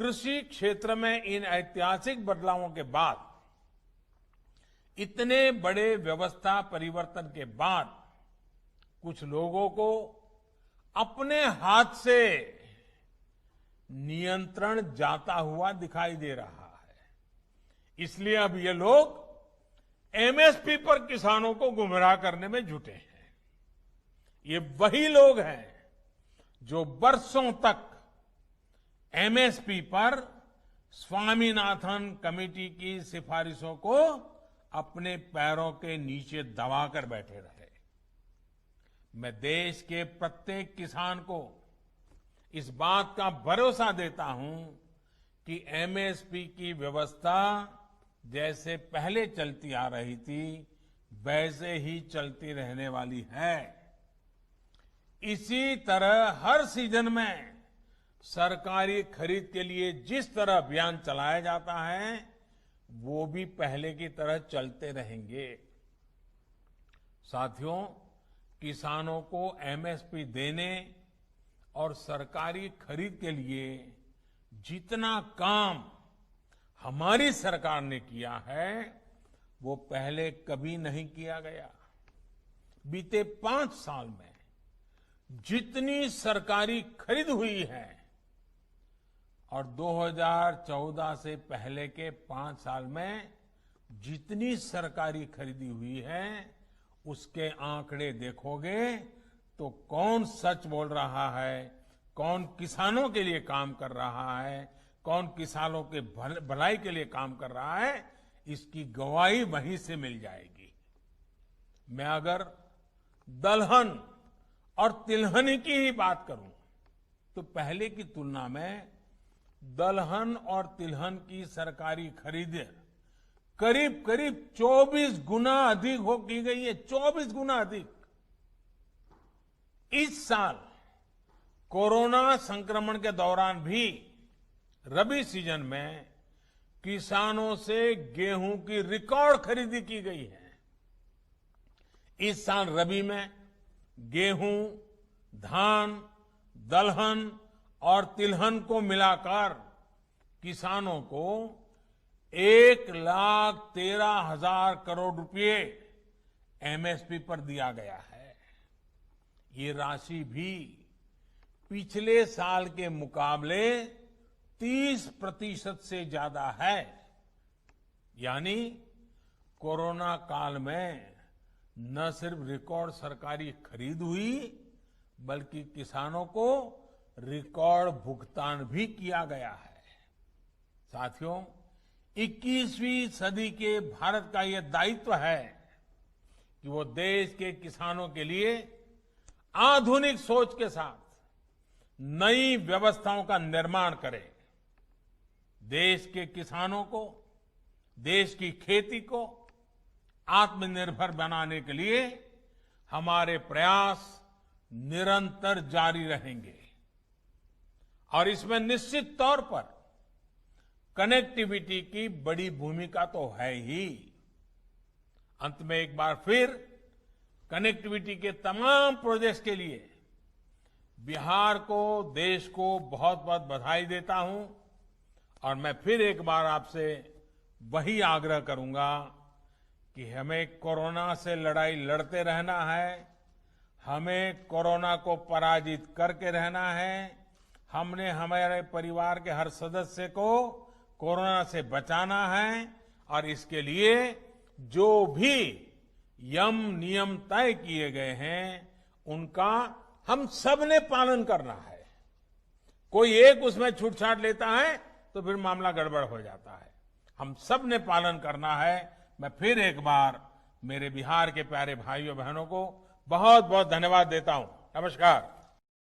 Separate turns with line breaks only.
कृषि क्षेत्र में इन ऐतिहासिक बदलावों के बाद, इतने बड़े व्यवस्था परिवर्तन के बाद कुछ लोगों को अपने हाथ से नियंत्रण जाता हुआ दिखाई दे रहा है। इसलिए अब ये लोग एमएसपी पर किसानों को गुमराह करने में जुटे हैं। ये वही लोग हैं जो बरसों तक एमएसपी पर स्वामीनाथन कमेटी की सिफारिशों को अपने पैरों के नीचे दबाकर बैठे रहे। मैं देश के प्रत्येक किसान को इस बात का भरोसा देता हूं कि एमएसपी की व्यवस्था जैसे पहले चलती आ रही थी वैसे ही चलती रहने वाली है। इसी तरह हर सीजन में सरकारी खरीद के लिए जिस तरह अभियान चलाया जाता है वो भी पहले की तरह चलते रहेंगे। साथियों, किसानों को एमएसपी देने और सरकारी खरीद के लिए जितना काम हमारी सरकार ने किया है वो पहले कभी नहीं किया गया। बीते 5 साल में जितनी सरकारी खरीद हुई है और 2014 से पहले के 5 साल में जितनी सरकारी खरीदी हुई है उसके आंकड़े देखोगे तो कौन सच बोल रहा है, कौन किसानों के लिए काम कर रहा है, कौन किसानों के भलाई के लिए काम कर रहा है, इसकी गवाही वहीं से मिल जाएगी। मैं अगर दलहन और तिलहन की ही बात करूं तो पहले की तुलना में दलहन और तिलहन की सरकारी खरीद करीब करीब 24 गुना अधिक हो की गई है। 24 गुना अधिक। इस साल कोरोना संक्रमण के दौरान भी रबी सीजन में किसानों से गेहूं की रिकॉर्ड खरीदी की गई है। इस साल रबी में गेहूं, धान, दलहन और तिलहन को मिलाकर किसानों को 1,13,000 करोड़ रुपए एमएसपी पर दिया गया है। ये राशि भी पिछले साल के मुकाबले 30% से ज्यादा है। यानी कोरोना काल में न सिर्फ रिकॉर्ड सरकारी खरीद हुई बल्कि किसानों को रिकॉर्ड भुगतान भी किया गया है। साथियों, 21वीं सदी के भारत का यह दायित्व है कि वो देश के किसानों के लिए आधुनिक सोच के साथ नई व्यवस्थाओं का निर्माण करे। देश के किसानों को, देश की खेती को आत्मनिर्भर बनाने के लिए हमारे प्रयास निरंतर जारी रहेंगे और इसमें निश्चित तौर पर कनेक्टिविटी की बड़ी भूमिका तो है ही। अंत में एक बार फिर कनेक्टिविटी के तमाम प्रोजेक्ट्स के लिए बिहार को, देश को बहुत बहुत बधाई देता हूं और मैं फिर एक बार आपसे वही आग्रह करूंगा कि हमें कोरोना से लड़ाई लड़ते रहना है, हमें कोरोना को पराजित करके रहना है। हमने हमारे परिवार के हर सदस्य को कोरोना से बचाना है और इसके लिए जो भी यम नियम तय किए गए हैं उनका हम सब ने पालन करना है। कोई एक उसमें छूटछाट लेता है तो फिर मामला गड़बड़ हो जाता है। हम सब ने पालन करना है। मैं फिर एक बार मेरे बिहार के प्यारे भाइयों बहनों को बहुत बहुत धन्यवाद देता हूं। नमस्कार।